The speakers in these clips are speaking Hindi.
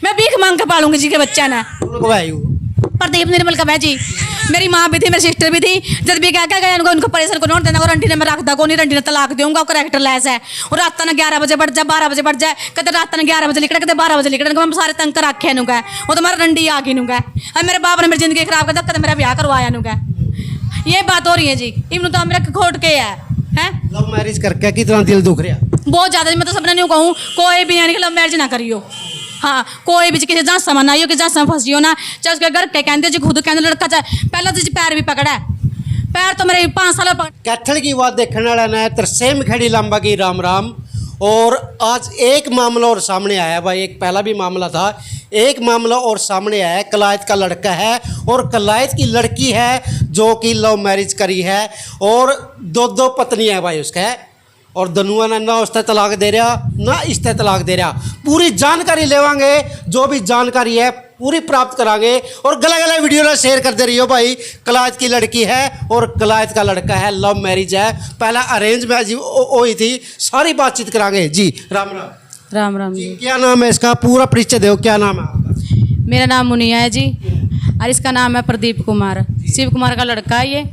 मैं भीख मांग के पालूंगी जी के बच्चा ना। प्रदीप निर्मल का मैं जी, मेरी माँ भी थी, मेरी सिस्टर भी थी। जब भी क्या गया उनको परेशान को नोट देना और आंटी ने मैं रखता को नहीं, आंटी ने तलाक दूंगा, करेक्टर लेस है। और रात ने 11 बजे बढ़ जाए, 12 बजे बढ़ जाए, कहते रात ने 11 बजे लिखा, कहते 12 बजे लिखा। मैं सारे तंग कर रखे नुगा, वो तो मेरा रंडी आ गई नुगा। अब मेरे बाप ने मेरी जिंदगी खराब कर दिया, मेरा ब्याह करवाया नुगा। ये बात हो रही है जी, इवन तो मेरा खोट के है। लव मैरिज करके कितना दिल दुख रहा? बहुत ज़्यादा। मैं तो सबने नहीं कहूँ कोई भी यानी कि लव मैरिज ना करियो। हाँ, कोई भी किसी जहाँ समान आई हो कि जहाँ सम फंसी हो ना, चाहे उसके घर के कहते जी, खुद कहते लड़का चाहे पहले तो जी पैर भी पकड़ा है। पैर तो मेरे 5 साल कैथल की बात देखने वाला ने तरसेम खड़ी लंबा की राम राम। और आज एक मामला और सामने आया भाई, एक पहला भी मामला था, एक मामला और सामने आया। कलायत का लड़का है और कलायत की लड़की है जो कि लव मैरिज करी है और 2 पत्नी है भाई उसका है। और दनुआ ने ना उससे तलाक दे रहा ना इससे तलाक दे रहा। पूरी जानकारी लेवांगे, जो भी जानकारी है पूरी प्राप्त करांगे। और गला गला वीडियो ना शेयर कर दे रही हो भाई। कलायत की लड़की है और कलायत का लड़का है, लव मैरिज है, पहला अरेंज मैरिज हुई थी। सारी बातचीत करांगे जी। राम राम। राम राम जी। क्या नाम है इसका? पूरा परिचय दो, क्या नाम है आपका? मेरा नाम मुनिया है जी, और इसका नाम है प्रदीप कुमार। शिव कुमार का लड़का है ये।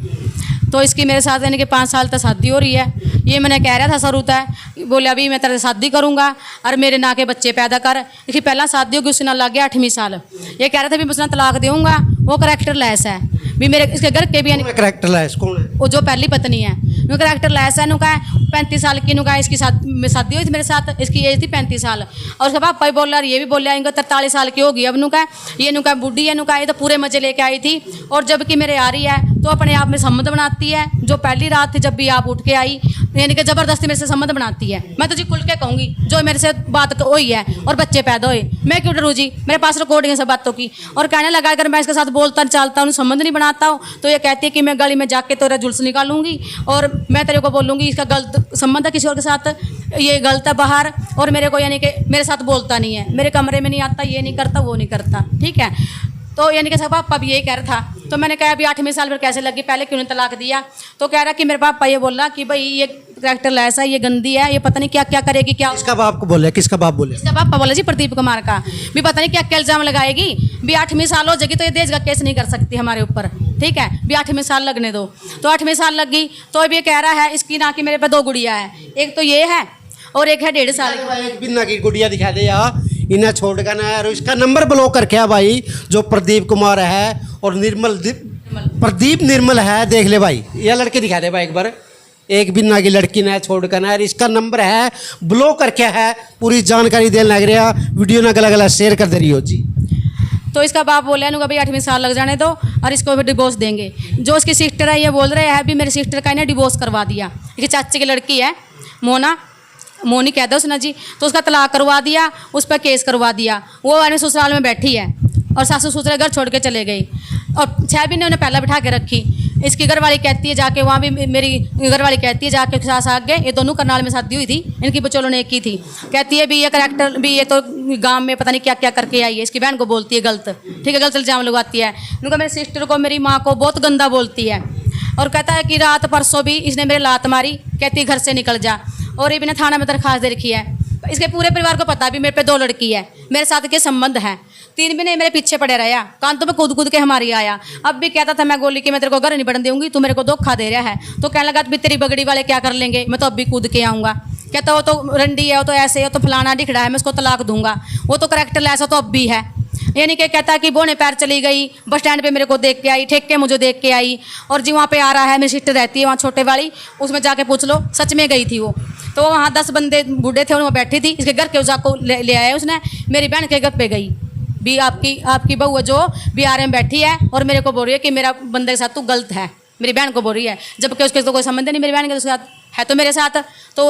तो इसकी मेरे साथ यानी कि 5 साल तक शादी हो रही है। ये मैंने कह रहा था सरूता है, बोले अभी मैं तेरे शादी करूंगा और मेरे ना के बच्चे पैदा कर। इसकी पहला शादी होगी, उससे ना लग गया 8वीं साल। ये कह रहा था भी मैं उसने तलाक दूंगा, वो करेक्टर लेस है भी मेरे इसके घर के भी यानी करेक्टर लेस कौन है? वो जो पहली पत्नी है नु करेक्टर लेस है। नु का 35 साल की नु का इसकी शादी हुई थी मेरे साथ, इसकी एज थी 35 साल। और उसका पापा भी बोल रहा, ये भी बोल रहा, इनको 43 साल की होगी अब। नु का ये नु का बूढ़ी है, नु का ये तो पूरे मजे लेके आई थी। और जब कि मेरे आ रही है तो अपने आप में संबंध बनाती है। जो पहली रात थी जब भी आप उठ के आई, यानी कि ज़बरदस्ती मेरे से संबंध बनाती है। मैं तो जी खुल के कहूँगी, जो मेरे से बात हुई है और बच्चे पैदा हुए, मैं क्यों डरूँ जी? मेरे पास रिकॉर्डिंग है सब बातों की। और कहने लगा अगर मैं इसके साथ बोलता चलता हूँ, संबंध नहीं बनाता हूँ, तो ये कहती है कि मैं गली में जाके तेरा जुल्स निकालूंगी और मैं तेरे को बोलूँगी इसका गलत संबंध है किसी और के साथ, ये गलत है बाहर। और मेरे को यानी कि मेरे साथ बोलता नहीं है, मेरे कमरे में नहीं आता, ये नहीं करता, वो नहीं करता। ठीक है, तो यानी कि सब पापा भी यही कह रहा था। तो मैंने कहा अभी 8वीं साल पर कैसे लगी, पहले क्यों नहीं तलाक दिया? तो कह रहा कि मेरे पापा ये बोला कि भाई ये करेक्टर ऐसा, ये गंदी है, ये पता नहीं क्या क्या करेगी। क्या किसका बाप को बोले? किसका बाप बोले? इसका पापा बोला जी प्रदीप कुमार का, भी पता नहीं क्या क्या इल्जाम लगाएगी। भी 8वीं साल हो जाएगी तो ये दहेज का केस नहीं कर सकती हमारे ऊपर। ठीक है, भी 8वीं साल लगने दो। तो 8वीं साल लग गई तो अब ये कह रहा है इसकी ना कि मेरे पे 2 गुड़िया है, एक तो ये है और एक है 1.5 साल की। एक बिन्ना की गुड़िया दिखा दे यार, इन्हें छोड़ कर ना। इसका नंबर ब्लॉक करके है भाई, जो प्रदीप कुमार है और प्रदीप निर्मल है। देख ले भाई, यह लड़के दिखा दे भाई एक बार। एक बिन्ना की लड़की ने छोड़ कर ना, इसका नंबर है ब्लॉक करके है। पूरी जानकारी देने लग रहा, वीडियो ना गला गला शेयर कर दे रही हो जी। तो इसका बाप बोला है भाई 8वीं साल लग जाने दो और इसको भी डिवोर्स देंगे। जो इसकी सिस्टर है ये बोल रहे हैं भी मेरी सिस्टर का इन्हें डिवोर्स करवा दिया। ये चाचे की लड़की है मोनी कहते उसने जी, तो उसका तलाक करवा दिया, उस पर केस करवा दिया। वो अपने ससुराल में बैठी है और सासू ससुर घर छोड़ के चले गई। और 6 महीने उन्हें पहला बिठा के रखी। इसकी घरवाली कहती है जाके, वहाँ भी मेरी घरवाली कहती है जाके सास आगे, ये दोनों करनाल में शादी हुई थी, इनकी बचोलों ने एक की थी। कहती है भी ये करेक्टर भी ये तो गांव में पता नहीं क्या क्या करके आई है। इसकी बहन को बोलती है गलत, ठीक है, गलत इल्जाम लगवाती है। उनका मेरी सिस्टर को, मेरी माँ को बहुत गंदा बोलती है। और कहता है कि रात परसों भी इसने मेरे लात मारी, कहती घर से निकल जा। और ये भी थाना में दरखास्त दे रखी है। इसके पूरे परिवार को पता भी मेरे पे 2 लड़की है, मेरे साथ के संबंध हैं। 3 महीने मेरे पीछे पड़े रहा, कांतों पे कूद कूद के हमारी आया। अब भी कहता था मैं गोली कि मैं तेरे को घर नहीं बढ़ने दूंगी, तू मेरे को धोखा दे रहा है। तो कहने लगा भी तेरी बगड़ी वाले क्या कर लेंगे, मैं तो अब भी कूद के आऊँगा। कहता वो तो रंडी है, वो तो ऐसे है, वो तो फलाना दिखड़ा है, मैं उसको तलाक दूंगा। वो तो करेक्टर ऐसा तो अब भी है। यानी कि कहता कि बोने पैर चली गई, बस स्टैंड पे मेरे को देख के आई, ठेक के मुझे देख के आई। और जी वहाँ पे आ रहा है, मेरी सिस्टर रहती है वहाँ छोटे वाली, उसमें जाके पूछ लो, सच में गई थी वो। तो वहाँ 10 बंदे बूढ़े थे, उनमें बैठी थी। इसके घर के उजाको ले आया उसने, मेरी बहन के घर पे गई भी आपकी बहू है जो बिहार में बैठी है और मेरे को बोल रही है कि मेरा बंदे के साथ तू गलत है। मेरी बहन को बोल रही है, जबकि उसके तो कोई संबंध नहीं मेरी बहन के साथ है। तो मेरे साथ तो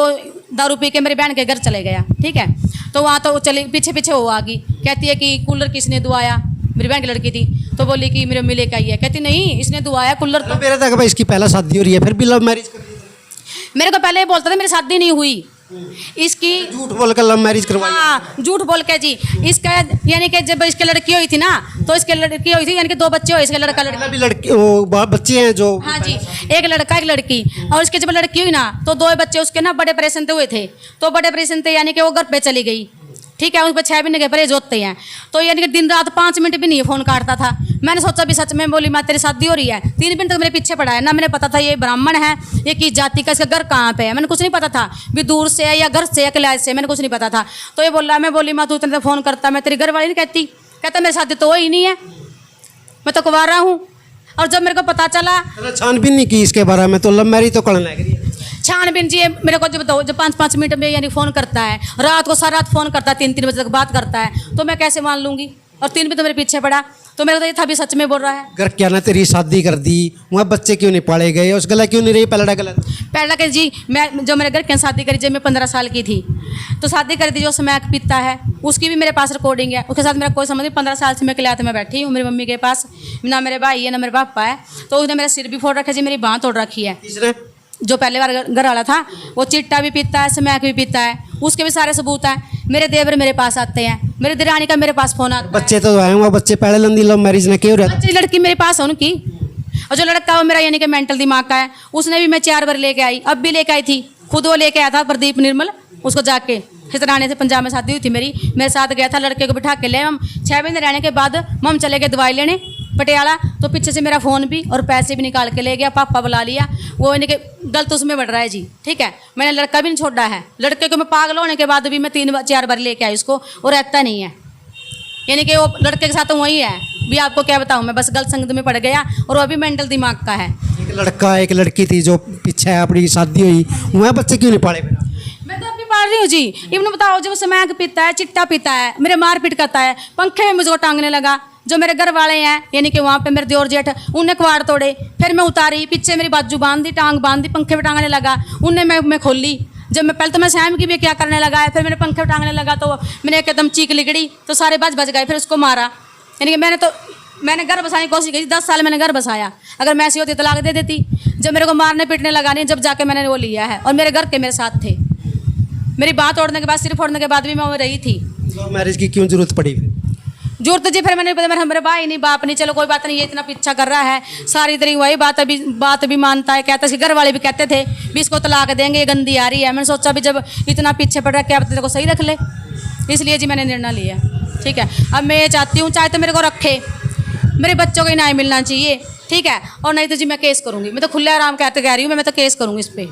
दारू पी के मेरी बहन के घर चले गया। ठीक है, तो वहाँ तो चली पीछे पीछे वो आ गई। कहती है कि कूलर किसने दुआया, मेरी बहन की लड़की थी। तो बोली कि मेरे मिले का ही है। कहती नहीं, इसने दुआया कूलर। तो मेरा तक भाई इसकी पहला शादी हो रही है, फिर भी लव मैरिज कर दी। मेरे को पहले ये बोलता था मेरी शादी नहीं हुई, इसकी झूठ बोलकर लव मैरिज करवाई। हाँ, झूठ बोल के जी। इसका यानी कि जब इसकी लड़की हुई थी ना, तो इसकी लड़की हुई थी, यानी कि 2 बच्चे हुए इसके, लड़का लड़की। भी लड़की वो बच्चे हैं जो। हाँ जी, एक लड़का एक लड़की। और इसके जब लड़की हुई ना, तो 2 बच्चे उसके ना बड़े ऑपरेशन हुए थे। तो बड़े ऑपरेशन थे, यानी कि वो घर पे चली गई। ठीक है, उस पर 6 महीने के परहेज होते हैं। तो यानी कि दिन रात 5 मिनट भी नहीं फ़ोन काटता था। मैंने सोचा भी सच में बोली मैं तेरी शादी हो रही है। 3 दिन तक मेरे पीछे पड़ा है ना, मैंने पता था ये ब्राह्मण है, ये किस जाति का, इसका घर कहाँ पे है, मैंने कुछ नहीं पता था। भी दूर से है या घर से या किलाज से, मैंने कुछ नहीं पता था। तो ये बोला, मैं बोली माँ तू इतने फ़ोन करता, मैं तेरी घर वाली नहीं कहती। कहता मेरी शादी तो हो ही नहीं है, मैं तो कुंवारा हूँ। और जब मेरे को पता चला, छानबीन नहीं की इसके बारे में, तो लव मैरिज तो करने लग रही है। छानबीन जी मेरे को जब 5-5 मिनट में यानी फ़ोन करता है, रात को सारा रात फ़ोन करता है, 3-3 बजे तक बात करता है, तो मैं कैसे मान लूँगी। और 3 भी तो मेरे पीछे पड़ा, तो मेरे को तो ये था भी सच में बोल रहा है। घर क्या ना तेरी शादी कर दी, वहाँ बच्चे क्यों नहीं पाले गए, उस गला क्यों नहीं रही पहला के जी, मैं जो मेरे घर के शादी करी जब मैं 15 साल की थी, तो शादी करी थी जो स्मैक पीता है, उसकी भी मेरे पास रिकॉर्डिंग है। उसके साथ मेरा कोई संबंध नहीं। 15 साल से मैं किलाते में बैठी हूँ मेरी मम्मी के पास, ना मेरे भाई है ना मेरे पापा है। तो उसने मेरा सिर भी फोड़ रखा जी, मेरी बाँह तोड़ रखी है। जो पहले बार घर वाला था वो चिट्टा भी पीता है, स्मैक भी पीता है, उसके भी सारे सबूत हैं। मेरे देवर मेरे पास आते हैं, मेरे दिरानी का मेरे पास फोन आता है। बच्चे तो आए हुए, बच्चे पहले लंदी लव मैरिज ने क्यों रहता। बच्चे लड़की मेरे पास है उनकी, और जो लड़का वो मेरा यानी कि मेंटल दिमाग का है, उसने भी मैं 4 बार लेके आई, अब भी लेके आई थी। खुद वो लेके आया था प्रदीप निर्मल, उसको जाके हितराने से पंजाब में शादी हुई थी मेरी, मेरे साथ गया था, लड़के को बिठा के ले। हम 6 महीने रहने के बाद हम चले गए दवाई लेने पटियाला, तो पीछे से मेरा फ़ोन भी और पैसे भी निकाल के ले गया। पापा बुला लिया, वो यानी कि गलत उसमें बढ़ रहा है जी। ठीक है, मैंने लड़का भी नहीं छोड़ा है। लड़के को मैं पागल होने के बाद भी मैं 3-4 बार लेके आई उसको, और रहता नहीं है। यानी कि वो लड़के के साथ तो वही है भी, आपको क्या बताऊँ मैं, बस गलत संगत में पड़ गया, और वो भी मेंटल दिमाग का है। एक लड़का एक लड़की थी जो पीछे अपनी शादी हुई, वहाँ बच्चे क्यों नहीं पाले। मैं तो अभी पढ़ रही हूँ जी। इवन बताओ, जब स्मैक पीता है, चिट्टा पीता है, मेरे मारपीट करता है, पंखे में मुझको टांगने लगा। जो मेरे घर वाले हैं यानी कि वहाँ पे मेरे दियोर जेठ, उनने कवाड़ तोड़े, फिर मैं उतारी, पीछे मेरी बाजू बांध दी, टांग बांध दी, पंखे में टांगने लगा। उनने मैं खोली, जब मैं पहले तो मैं सैम की भी क्या करने लगा है, फिर मैंने पंखे में टांगने लगा, तो मैंने एकदम चीख लिगड़ी, तो सारे बच गए, फिर उसको मारा। यानी कि मैंने घर बसाने की कोशिश की, 10 साल मैंने घर बसाया। अगर मैं ऐसी होती तलाक दे देती। जब मेरे को मारने पीटने लगा नहीं, जब जाके मैंने वो लिया है, और मेरे घर के मेरे साथ थे। मेरी बात तोड़ने के बाद, सिर फोड़ने के बाद भी मैं वो रही थी। लव मैरिज की क्यों जरूरत पड़ी। जरूरत जी, फिर मैंने पता मेरे भाई नहीं, बाप नहीं, चलो कोई बात नहीं, ये इतना पीछा कर रहा है, सारी तरीके वही बात भी मानता है, कहता है। घर वाले भी कहते थे भी इसको तलाक देंगे, ये गंदी आ रही है। मैंने सोचा भी जब इतना पीछे पड़ रहा है, क्या तेरे को सही रख ले, इसलिए जी मैंने निर्णय लिया। ठीक है, अब मैं ये चाहती हूँ, चाहे तो मेरे को रखे, मेरे बच्चों को न्याय मिलना चाहिए। ठीक है, और नहीं तो जी मैं केस करूँगी। मैं तो खुले आराम कहते कह रही हूँ, मैं तो केस करूँगी इस पर,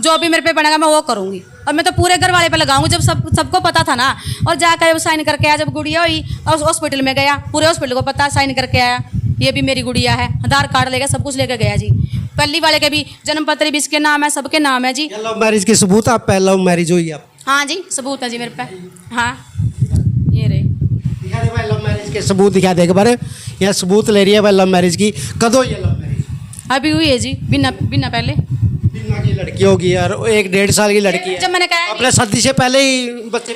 जो भी मेरे पे बनेगा मैं वो करूँगी। और मैं तो पूरे घर वाले पे लगाऊंगी, जब सबको पता था ना। और जाकर साइन करके आया, जब गुड़िया हुई और हॉस्पिटल में गया, पूरे हॉस्पिटल को पता, साइन करके आया, ये भी मेरी गुड़िया है, आधार कार्ड लेकर सब कुछ लेकर गया जी। पल्ली वाले के भी जन्म पत्र भी इसके नाम है, सबके नाम है जी। लव मैरिज के सबूत आप पहले लव मैरिज हुई आप। हाँ जी, सबूत है जी मेरे पे। हाँ, ये रहे, दिखा दे भाई लव मैरिज के सबूत, दिखा दे एक बार। यहाँ सबूत ले रही है भाई लव मैरिज की। कदों ये लव मैरिज अभी हुई है जी, बिना पहले। बिना की लड़की होगी यार, 1-1.5 साल की लड़की है। जब मैंने कहा अपने शादी से पहले ही बच्चे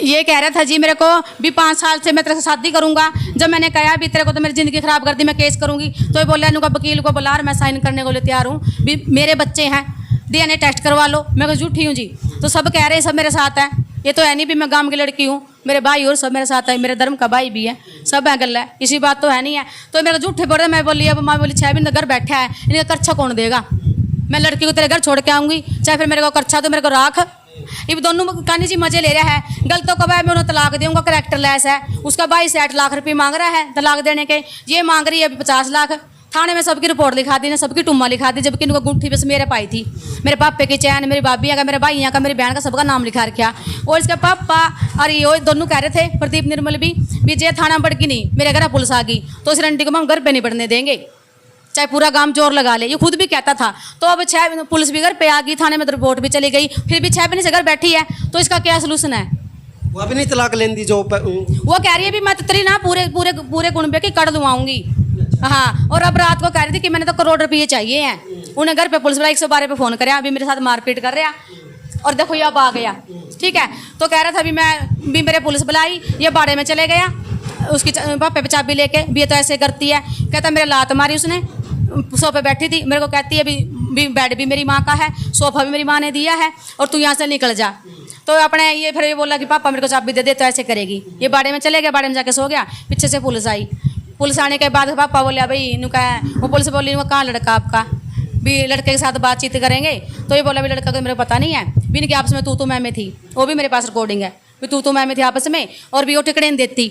ये कह रहा था जी मेरे को भी 5 साल से मैं तेरे से शादी करूंगा। जब मैंने कहा भी तेरे को तो मेरी ज़िंदगी ख़राब कर दी, मैं केस करूंगी, तो ये बोला इनका वकील को बुला, मैं साइन करने को लिए तैयार हूँ, भी मेरे बच्चे हैं, DNA टेस्ट करवा लो। मैं को झूठी हूँ जी, तो सब कह रहे हैं सब मेरे साथ है। ये तो है नहीं भी मैं गांव की लड़की हूँ, मेरे भाई और सब मेरे साथ है, मेरे धर्म का भाई भी है, सब है गल है, इसी बात तो है नहीं है। तो मेरे को झूठे बोल रहे। मैं बोली, अब माँ बोली 6 महीने घर बैठा है, इनका खर्चा कौन देगा। मैं लड़की को तेरे घर छोड़ के आऊँगी, चाहे फिर मेरे को खर्चा तो मेरे को राख। ये दोनों कानी जी मजे ले रहा है। गलत तो कब है, मैं उन्हें तलाक दूंगा, करेक्टर लेस है। उसका भाई 60 लाख रुपये मांग रहा है तलाक देने के, ये मांग रही है अभी 50 लाख। थाने में सबकी रिपोर्ट लिखा दी ने, सबकी टुम्मा लिखा दी, जबकि इनको गुंठी बस मेरे पाई थी। मेरे पापे की चैन, मेरी भाभी का, मेरे भाइयों का, मेरी बहन का, सबका नाम लिखा रखा। और इसके पापा और ये दोनों कह रहे थे, प्रदीप निर्मल भी जे थाना बढ़ गई नहीं, मेरे घर पुलिस आ गई तो इस रंडी को हम घर पे नहीं बढ़ने देंगे, चाहे पूरा गांव जोर लगा ले। ये खुद भी कहता था। तो अब 6 पुलिस भी घर पे आ गई, थाने में तो रिपोर्ट भी चली गई, फिर भी 6 महीने से घर बैठी है, तो इसका क्या सोल्यूशन है। वो अभी नहीं तलाक लेंदी जो वो कह रही है भी मैं तेरी ना पूरे कुंबे की कर दुआऊंगी। हाँ, और अब रात को कह रही थी कि मैंने तो करोड़ रुपये चाहिए हैं। उन्हें घर पे पुलिस वाला 112 पे फ़ोन कराया, अभी मेरे साथ मारपीट कर रहा, और देखो ये अब आ गया। ठीक है, तो कह रहा था भी मेरे पुलिस बुलाई, ये बाड़े में चले गया, उसकी पापे पे चाबी लेके भी, ये तो ऐसे करती है। कहता मेरे लात मारी उसने, सोफे बैठी थी, मेरे को कहती है भी बेड भी मेरी माँ का है, सोफ़ा भी मेरी माँ ने दिया है, और तू यहाँ से निकल जा। तो अपने ये फिर ये बोला कि पापा मेरे को चाबी दे दे, तो ऐसे करेगी। ये बाड़े में चले गया, बाड़े में जाके सो गया। पीछे से पुलिस आई, पुलिस आने के बाद पापा बोले भाई इनू का, वो पुलिस बोली वो कहाँ लड़का आपका, भी लड़के के साथ बातचीत करेंगे। तो ये बोला भी लड़का को मेरे को पता नहीं है, भी इनकी आपस में तू मैं थी, वो भी मेरे पास रिकॉर्डिंग है। भी तू तो मैं थी आपस में, और भी वो टिकने नहीं देती,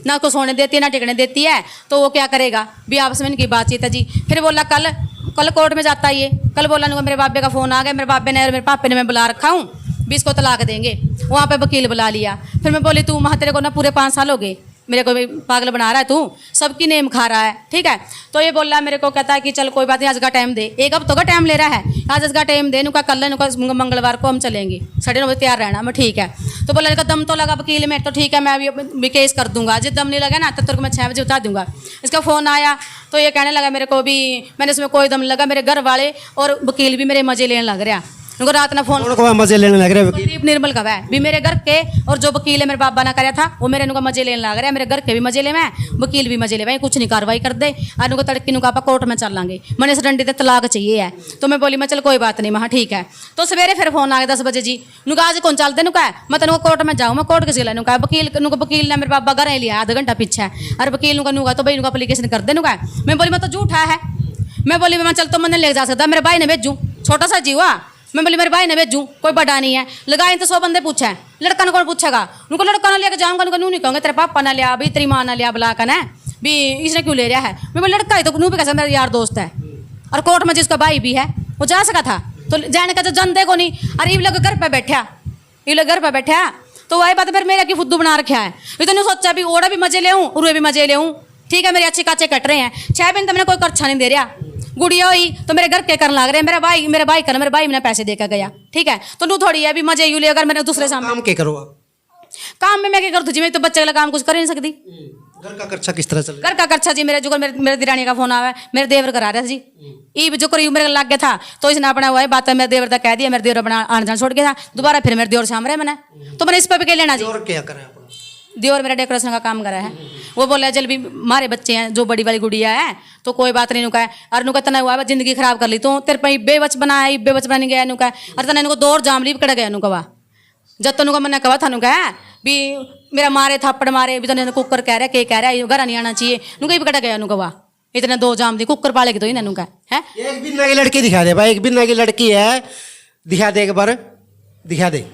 ना उसको सोने देती है ना टिकने देती है, तो वो क्या करेगा भी आपस में इनकी बातचीत है जी। फिर बोला कल कोर्ट में जाता है ये, कल बोला नुका मेरे बाबे का फ़ोन आ गया, मेरे बाबे ने मेरे पापे ने मैं बुला रखा हूँ भी इसको तलाक देंगे। वहाँ पे वकील बुला लिया। फिर मैं बोली तू वहाँ तेरे को ना पूरे 5 साल हो गए, मेरे को भी पागल बना रहा है तू, सबकी नेम खा रहा है, ठीक है। तो ये बोल रहा है मेरे को, कहता है कि चल कोई बात नहीं, आज का टाइम दे, 1 हफ्तों का टाइम ले रहा है, आज का टाइम दे, नुका कल नुका मंगलवार को हम चलेंगे, 9:30 तैयार रहना। मैं ठीक है। तो बोला इसका दम तो लगा वकील में, तो ठीक है मैं अभी केस कर दूंगा, जिस दम नहीं लगा ना तब तक मैं 6 बजे उतार दूंगा। इसका फ़ोन आया तो ये कहने लगा मेरे को भी, मैंने इसमें कोई दम नहीं लगा, मेरे घर वाले और वकील भी मेरे मजे लेने लग रहा। उनको रात ना फोन को मजे लेने लग रहे हैं वकील? कुलदीप निर्मल का है भी मेरे घर के, और जो वकील है मेरे बाबा ना कराया था वो मेरे नुका मजे लेने लग रहा है, मेरे घर के भी मजे ले, मैं वकील भी मजे ले, कुछ नहीं कार्रवाई कर दे, और नुका तड़की नुका आप कोर्ट में चल लांगे, मैंने इस डंडी से तलाक चाहिए है। तो मैं बोली मैं चल कोई बात नहीं, मैं ठीक है। तो सवेरे फिर फोन आ गया 10 बजे जी, नुका आज कौन चलते नुका है, मैं तेन कोर्ट में जाऊँ, मैं कोर्ट किसी ला नुका वकील वकील ने मेरे बाबा घर लिया आधा घंटा पीछे, और वकील नुका तो भाई नुका अप्लीकेशन कर दे नुका। मैं बोली मैं तो झूठा है, मैं बोली मैं चल तो मैंने ले जा सकता, मेरे भाई ने भेजूँ, छोटा सा जी हुआ, मैं बोली मेरे भाई ने भेजूँ, कोई बड़ा नहीं है, लगाए तो 100 बंदे पूछा है, लड़का ने कौन पूछेगा, उनको लड़का ना लेकर जाऊँगा, उनको नहीं कहूँगा तेरे पापा ना लिया भी, तेरी माँ ना लिया बुला कर भी इसने क्यों ले रहा है। मैं बोली लड़का ही तो नू भी कैसा मेरा यार दोस्त है, और कोर्ट में जिसका भाई भी है वो जा सका था, तो जाने का तो जानते को नहीं। अरे ये लोग घर पर बैठा, ये लोग घर पर बैठा, तो वही बात फिर मेरा की फुद्दू बना रखा है। इतने सोचा भी ओड़ा भी मजे ले और वे भी मजे ले, ठीक है मेरे अच्छे काचे कट रहे हैं, 6 दिन तो मैंने कोई खर्चा नहीं दे रहा, गुड़िया हुई तो मेरे घर के करने लग रहे हैं, मेरा भाई कर, मेरे भाई मैंने पैसे देकर गया, ठीक है। तो नू थोड़ी है भी मजे यू ले, अगर मैंने दूसरे सामने काम क्या करो आप? काम में मैं क्या करूँ जी, मैं तो बच्चे वाला काम कुछ कर ही नहीं सकती। घर का खर्चा किस तरह चल रहा घर का खर्चा जी मेरे जो मेरे दिरानी का फोन आया है, मेरे देवर करा रहा था जी, ई जो करी मेरे लग गया था, तो इसने अपना हुआ है बात मेरे देवर तक कह दिया, मेरे देवर अपना आने जान छोड़ गया था, दोबारा फिर मेरे देवर साम रहे मैंने, तो मैंने इस पर भी क्या लेना जी। और क्या करें अपना? देवर मेरा डेकोरेशन का काम करा है, वो बोला चल भी हमारे बच्चे हैं, जो बड़ी वाली गुड़िया है तो कोई बात नहीं नुका है, और नुका तना हुआ जिंदगी खराब कर ली, तो तेरे पे बेबच बना है, बेबच बन गया नुका, और तना इनको 2 जाम लीव कट गया नुका, जब तो नुका मैंने कहा था नुका भी मेरा मारे थप्पड़ मारे भी, तो कुकर कह रहा है, कह रहा है घर नहीं आना चाहिए, नुका ही कट गया नुका, इतने 2 जाम दी कुकर पालेगी तो ही ना नुका है। एक बिन्ना की लड़की दिखा दे भाई, एक बिन्ना की लड़की है, दिखा दे एक बार, दिखा दे,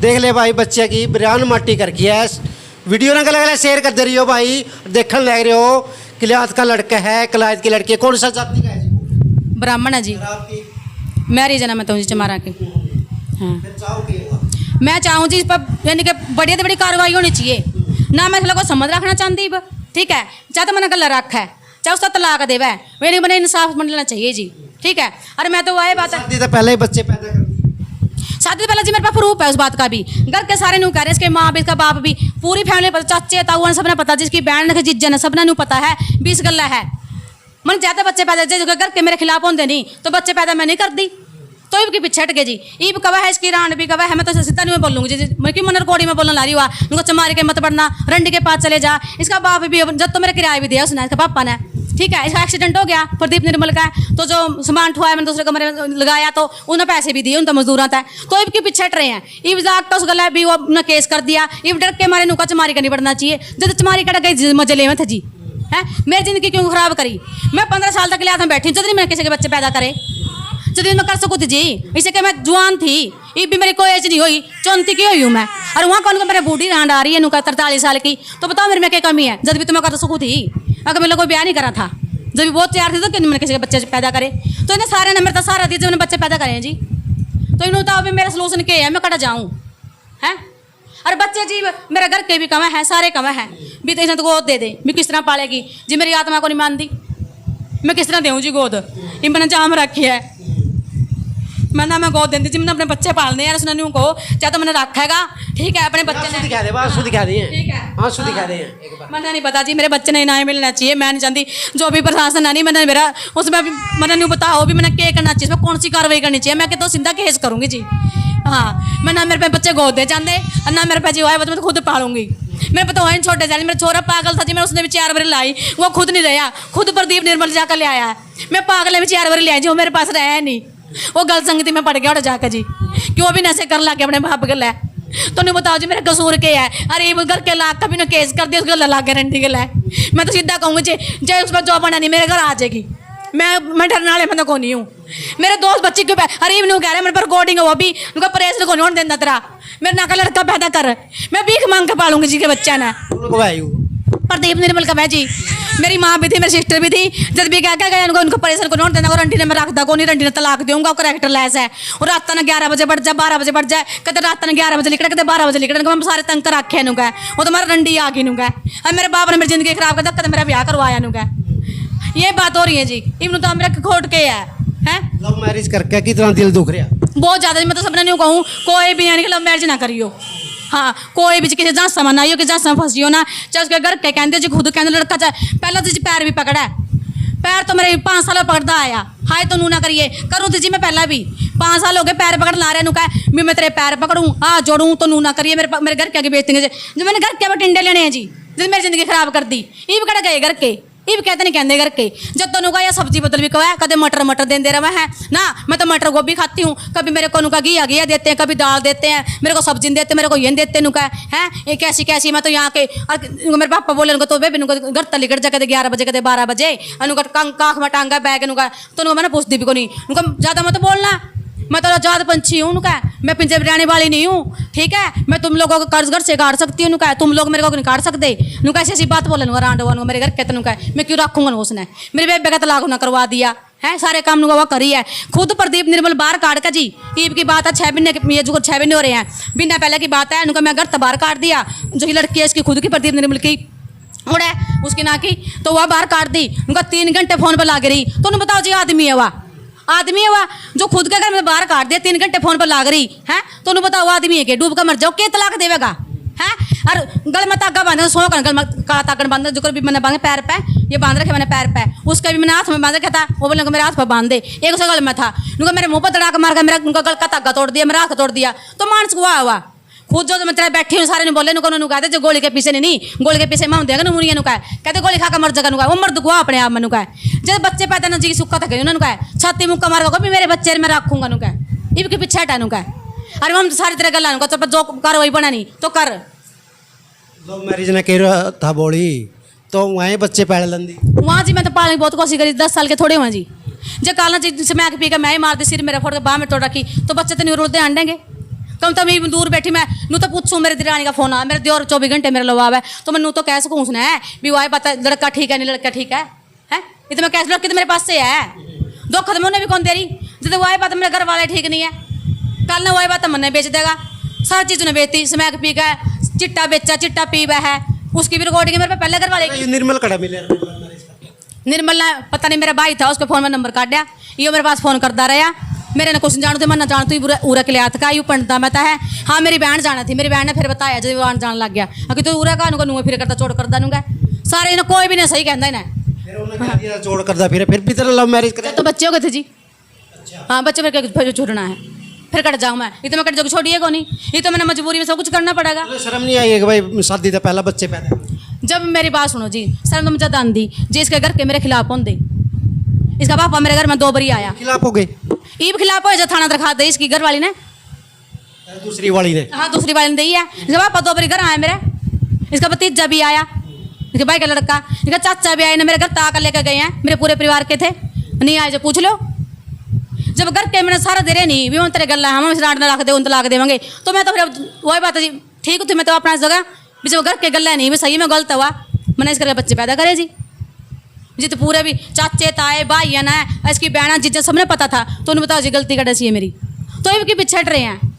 देख ले भाई बच्चे की बिरान माटी करके है, वीडियो ना लगा शेयर कर दे रही हो भाई, देखने लग रहे हो, किलायत का लड़का है, किलायत की लड़की है, कौन सा जाति का है? ब्राह्मण है जी, मैरिज है ना मैं तो जी चमारा की। हाँ मैं चाहूँ जी इस पर यानी कि बड़ी से बड़ी कार्रवाई होनी चाहिए ना, मैं इसलिए को समझ रखना चाहती, ठीक है, चाहे तो मैंने गला रखा है, चाहे उसका तलाक देवा है, मेरे मैंने इंसाफ मिलना चाहिए जी, ठीक है। अरे मैं तो वही बात है, शादी से पहले ही बच्चे पैदा कर दिए, शादी से पहले जी मेरे पास प्रूफ है उस बात का भी, घर के सारे नू कह रहे हैं, इसके माँ भी इसका बाप भी, पूरी फैमिली पता, चाचे ताऊ सबने पता, जिसकी बहन जिज्जन सबने नू पता है 20 गल्ला है। मन ज्यादा बच्चे पैदा जो घर के मेरे खिलाफ होंगे नहीं, तो बच्चे पैदा मैं नहीं करती, तो इब के पीछे हट गए जी, ईब कवा है इसकी रान भी कवा है, मैं तो सीधा नहीं बोलूँगी जी, मैं क्यों मन रिकॉर्डिंग में बोलने ला रही हुआ, उनको चमारी के मत पड़ना, रंडी के पास चले जा, इसका बाप भी जब तो मेरे किराया भी दिया उसने, इसका पापा ने, ठीक है। इसका एक्सीडेंट हो गया प्रदीप निर्मल का, तो जो सामान ठुआ मैंने दूसरे कमरे में लगाया तो उन्हें पैसे भी दिए, उन तो मजदूर था, तो इब के पीछे हट रहे हैं, इब जाग तो उस गला भी वो उन्हें केस कर दिया, इब डर के मारे नुका चमारी का नहीं पड़ना चाहिए, जब चमारी कट गई मजे ले में थे जी, है मेरी जिंदगी क्यों खराब करी, मैं 15 साल तक लिया था बैठी, जब नहीं मैं किसी के बच्चे पैदा करे, जब मैं कर सकूँ जी, इसे कि मैं जवान थी, ये भी मेरी कोई एज नहीं हुई, 34 की हुई हूँ मैं, और वहाँ कौन को मेरे बूढ़ी रांड आ रही है नुका 43 साल की, तो बताओ मेरे में क्या कमी है, जब भी तो मैं कर सकूँ थी, अगर मेरे कोई ब्याह नहीं करा था, जब भी बहुत तैयार थी तो क्यों मैंने किसी के बच्चे पैदा करे, तो इन्हें सारे ने मेरे तो सारा दिया जब मैंने बच्चे पैदा करे हैं जी, तो इन्होंने बताओ अभी मेरा सलूशन क्या है, मैं कटा जाऊँ है। अरे बच्चे जी मेरे घर के भी कम है, सारे कम है भी, तो इन्हें तो गोद दे दे, मैं किस तरह पालेगी जी, मेरी आत्मा को नहीं मानती, मैं किस तरह दूँ जी गोद, ये मैंने जाम रखी है, मैं ना मैं गोद देती जी, मैंने अपने बच्चे पालने यार, उसने को चाहे तो मैंने रखा है, ठीक है, अपने बच्चे दिखा दे, आंसू दिखा दे, ठीक है, आंसू दिखा दे एक बार, मैंने नहीं पता जी, मेरे बच्चे नहीं ना मिलना चाहिए, मैं नहीं चाहती जो भी प्रशासन है नहीं, मैंने मेरा उसमें अभी मैंने नहीं बताओ भी मैंने क्या करना चाहिए, इसमें कौन सी कार्रवाई करनी चाहिए, मैं तो सीधा केस करूँगी जी। हाँ मैं ना मेरे पे बच्चे गोद दे चाहते, और ना मेरे पे जी हुआ मैं तो खुद पालूंगी, मेरे पे तो वहीं छोटे जाने, मेरा छोरा पागल था जी, मैं उसने भी 4 बार लाई, वो खुद नहीं रहा, खुद प्रदीप निर्मल जाकर ले आया है, मैं पागल भी 4 बार ले आई जी, वो मेरे पास रहा है नहीं, वो गलत संगति में पड़ गया और जाकर जी, क्यों भी नशे कर ला के अपने बाप गल है, तो नहीं बताओ जी मेरा कसूर क्या है। अरे ये घर के लाख का भी ना केस कर दिया, उस गला ला गारंटी के लाए, मैं तो सीधा कहूँगी जी जय उस पर जॉब बना नहीं मेरे घर आ जाएगी, मैं डरने वाले बंदा को नहीं हूँ। मेरे दोस्त बच्चे क्यों अरे इन्हों कह रहे हैं मेरे पर रिकॉर्डिंग है वो भी उनका परहेज को नहीं देना तेरा मेरे ना का लड़का पैदा कर मैं भीख मांग के पालूंगी जी के बच्चा ना प्रदीप निर्मल का मैं जी मेरी माँ भी थी मेरी सिस्टर भी थी जब भी क्या गया उनको परेशान को नोट देना और रंटी ने मैं रखता को नहीं रंटी ने तलाक दूंगा और करेक्टर लेस है और रात ने 11 बजे बढ़ जाए 12 बजे बढ़ जाए कहते रात ने 11 बजे निकले कहते 12 बजे निकले हम सारे तंग कर रखे नुका वो तो मेरा रंडी आ गई नुका और मेरे बाप ने मेरी जिंदगी खराब कर कहते मेरा ब्याह करवाया नुका ये बात हो रही है जी इवन तो मेरा खोट के है लव मैरिज करके कितना दिल दुख रहा बहुत ज़्यादा मैं तो सबने नहीं कहूँ कोई भी यानी कि लव मैरिज ना करियो हाँ कोई भी किसी जहाँ समान आई हो कि जहाँ सम फंसी हो ना चाहे उसके घर के कहते जी खुद कहते लड़का चाहे पहला तो जी पैर भी पकड़ा है पैर तो मेरे 5 साल पकड़ता आया हाय तो नू ना करिए करूँ तो जी मैं पहला भी 5 साल हो गए पैर पकड़ ला रहे नुका भी मैं तेरे पैर पकड़ूँ जोड़ूँ तो नू ना करिए मेरे घर के आगे बेचते हैं जो मैंने घर के आगे टिंडे लेने हैं जी जिस मेरी जिंदगी खराब कर दी ये भी कड़ा गए घर के ये भी कहते नहीं कहते घर के जब तो नुका या सब्जी बदल भी कहा कभी मटर दे रहा है ना मैं तो मटर गोभी खाती हूँ कभी मेरे को नुका घिया देते हैं कभी दाल देते हैं मेरे को सब्जी देते मेरे को ये देते नुका है ये कैसी मैं तो यहाँ के और मेरे पापा बोले उनको तो बेबी नुका घर तली कट जाए 11 बजे कहते 12 बजे नुका काख में टांगा बैग नुका तो मैंने पूछती भी को नहीं नुका ज़्यादा मत बोलना मैं तो आजाद पंछी हूँ नुका मैं पिंजरे में रहने वाली नहीं हूँ ठीक है मैं तुम लोगों को कर्ज घर से काट सकती हूँ नुका तुम लोग मेरे को नहीं काट सकते नुका ऐसी बात बोले नुका रांडवा मेरे घर कहते नुका मैं क्यों रखूंगा उसने मेरे बेबे का तलाक ना करवा दिया है सारे काम नुका वो करी है खुद प्रदीप निर्मल बाहर काट का जी ईब की बात है 6 महीने ये जो 6 महीने हो रहे हैं बिना पहले की बात है नुका मैं घर बाहर काट दिया जो कि लड़की है इसकी खुद की प्रदीप निर्मल की उड़ा उसकी ना की तो वह बाहर काट दी उनका 3 घंटे फोन पर लाग रही तो उन्हें बताओ जी आदमी है वह आदमी है वह जो खुद के घर में बाहर काट दिया 3 घंटे फोन पर लाग रही है तो उन्हें बताओ आदमी है कि डूब कर मर जाओ के तलाक देवेगा है और गल में तागा बांधा सो कर गल में काला ताकन बांधा जो भी मैंने बांधे पैर पे ये बांध रखे मैंने पैर पे उसका भी मैंने हाथ में बांध रखा था वो बोले मेरे हाथ पर बांध दे एक उसे गल में था उनका मेरे मुंह पर तड़ाक मार कर मेरा उनका गल का तागा तोड़ दिया मेरा हाथ तोड़ दिया तो मानस हुआ हुआ खुद जो मैं तेरे बैठी हूँ सारे ने बोले नु कहते जो गोली के पीछे नहीं गोली के पीछे माउंट देगा मुनिया नु कहते गोली खा कर मर जाएगा नु वो मर्द को अपने आप में नु जब बच्चे पैदा ना जी सुक्का था नु छाती मुक्का मार भी मेरे बच्चे मैं रखूंगा नु इब के पीछे हटा नु अरे हम सारी तरह गला तो जो कार्रवाई बना नहीं तो कर लव मैरिज ने कह रहा था बोली तो वहीं बच्चे पैड़ लंदी वहाँ जी मैं तो पालने की बहुत कोशिश करी 10 साल के थोड़े हुए जी जब कालना जी स्मैक पी के मैं ही मार दी सिर मेरा फोड़ के बाह में तोड़ रखी तो बच्चे तो नहीं रुलते आंडेंगे कम तो मैं दूर बैठी मैं नू तो पूछूँ मेरे दिरानी का फोन आ मेरे दियोर 24 घंटे मेरे लवाब है तो मैं नू तो कह सकूँ उसने है भी वाह पता लड़का ठीक है नहीं लड़का ठीक है ये तो मैं कैसे लड़की तो मेरे पास से है दो खत्म होने भी कौन दे रही जब वाह बात मेरे घर वाले ठीक नहीं है कल ना वाह बात मन बेच देगा सारी चीज़ ने बेचती स्मैक पी का चिट्टा बेचा चिट्टा पी वह है उसकी भी रिकॉर्डिंग मेरे पहले घर वाले की निर्मल कड़ा मिले निर्मल ने पता नहीं मेरा भाई था उसके फोन में नंबर काट दिया ये मेरे पास फोन करता रहा मेरे ने कुछ जानते मैं ना जानती उरा के लिया था यू पंडता मैं है हाँ मेरी बहन जाना थी मेरी बहन ने फिर बताया जब वहाँ जान लग गया अगर तो उरा का नूंगा फिर करता चोड़ कर दूंगा सारे ने कोई भी नहीं सही कहता इन्हें चोड़ करता फिर भी तेरा लव मैरिज कर तो बच्चे हो गए थे जी हाँ बच्चे फिर छोड़ना है फिर कट जाऊँ मैं ये तो मैं कट जाऊँ छोड़िए को नहीं ये तो मैंने मजबूरी में सब कुछ करना पड़ेगा शर्म नहीं आई कि भाई शादी था पहला बच्चे पैदा जब मेरी बात सुनो जी शर्म तो मुझे आंदी जी इसके घर के मेरे खिलाफ होंगे इसका पापा मेरे घर में 2 बारी आया खिलाफ हो गए ईब खिलाफ हो थाना दरखास्त दी इसकी घर वाली ने दूसरी वाली ने हाँ दूसरी वाली ने दी है इसका पापा 2 बारी घर आया मेरे इसका भतीजा भी आया इसके भाई का लड़का इसका चाचा भी आया ना मेरे घर ताक लेकर गए हैं मेरे पूरे परिवार के थे नहीं आए जो पूछ लो जब घर के मैंने सारा दे रहे नहीं भी तेरे गल हम राट ना रख दे उन तलाक देवेंगे तो मैं तो फिर वही बात है जी ठीक थी मैं तो अपना जगह भी जब घर के गल नहीं भी सही में गलत हुआ मैंने इस करके बच्चे पैदा करे जी तो पूरे भी चाचे ताए भाई है ना इसकी बहना जीजा सबने पता था तो उन्हें बताओ जी गलती का डसी है मेरी तो ये पिछड़ रहे हैं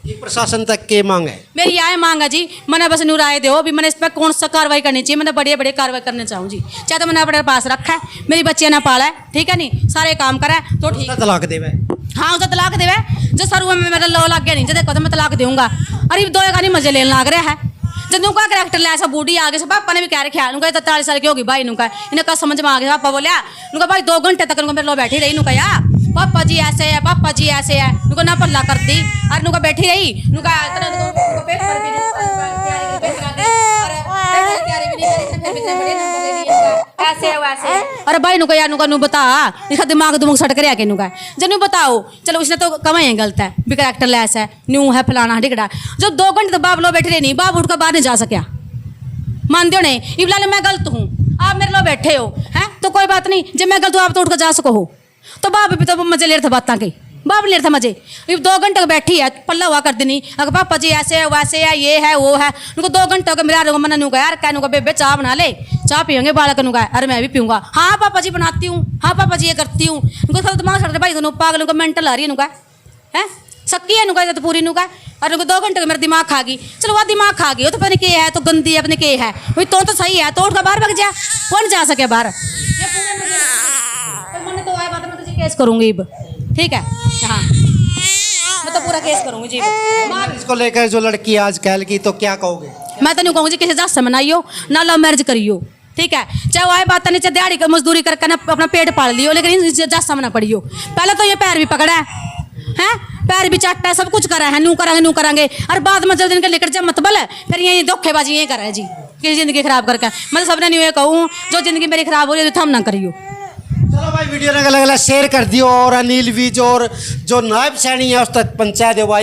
ये प्रशासन तक के मांग है मेरी यह मांग है जी मैंने बस नू राय दो भी मैंने इस पर कौन सा कार्रवाई करनी चाहिए मैंने बड़े बड़े कार्रवाई करने चाहूँ जी चाहे तो मैंने अपने पास रखा है मेरी बच्चियाँ ना पाला है ठीक है नहीं सारे काम करा है तो ठीक तलाक देवे हाँ उसका तलाक देवे जो सरुआ में मेरा लो लग गया नहीं जो देखो तो मैं तलाक दूंगा अरे 2 का नहीं मजे लेने लग रहा है जब उनका करेक्टर लिया ऐसा बूढ़ी आगे से पापा ने भी कह रखा उनका 43 साल की होगी भाई उनका इन्हें का समझ में आ गया पापा बोलिया उनका भाई 2 घंटे तक उनका मेरे लो बैठी रही उनका यार पापा जी ऐसे है पापा जी ऐसे है उनको ना पल्ला कर दी और उनका बैठी रही उनका पेपर ऐसे है वैसे अरे भाई नुका यार नुका नु बता इसका दिमाग दुमाग सट कर आके नुका जब बताओ चलो उसने तो कमाई गलत है भी करेक्टर लेस है न्यू है फलाना ढिकड़ा जब 2 घंटे तो बाप लो बैठे रहे नहीं बाप उठ कर बाहर नहीं जा सकिया मानते हो नहीं इबला मैं गलत हूँ आप मेरे लो बैठे हो हैं तो कोई बात नहीं, जब मैं गलत हूँ आप तो उठ कर जा सको हो। तो बाप भी तो मजे ले रहे थे बातें के, बाप ले रहा था मजे। ये 2 घंटे तक बैठी है पल्ला हुआ कर देनी, अगर पापा जी ऐसे है वैसे है ये है वो है। उनको 2 घंटे हो गए मेरा मन नूगा यार कहूँगा बेबे चाय बना ले, चाय पियेंगे बालक नूगा, अरे मैं भी पीऊँगा। हाँ पापा जी बनाती हूँ, हाँ पापा जी ये करती हूँ। उनको सब दिमाग छड़ भाई पागल को मेंटल आ रही है नुका है सक्की है नुका तो पूरी नुका। और उनको 2 घंटे मेरा दिमाग खा गई, चलो वह दिमाग खा गई, वो तो पता नहीं के है तो गंदी है अपने के है वही तो सही है, तो उठ कर बाहर भाग जा, कौन जा सके बाहर। ये पूरे मैंने तो आया बात मैं तुझे केस करूँगी अब, ठीक है हाँ मैं तो पूरा केस करूँगी जी। इसको लेकर जो लड़की आजकल की, तो क्या कहोगे? मैं तो नहीं कहूँगी किसी जात से मनाइयो ना लव मैरिज करियो, ठीक है चाहे वो आए बात नहीं, चाहे दिहाड़ी का मजदूरी करके ना अपना पेट पाल लियो, लेकिन जात से मना पड़ियो। पहले तो ये पैर भी पकड़ा है पैर भी चाटा है, सब कुछ करा है, नू करेंगे और बाद में जब दिन के लेकर जब मतबल है फिर ये धोखेबाजी ये करा है जी कि जिंदगी खराब करके। मैं तो सबने नहीं ये कहूँ जो जिंदगी मेरी खराब हो रही है तो हम ना करियो। चलो भाई वीडियो ने अलग अलग शेयर कर दियो, और अनिल विज और जो नायब सैनी है उस तक पहुँचा दो भाई।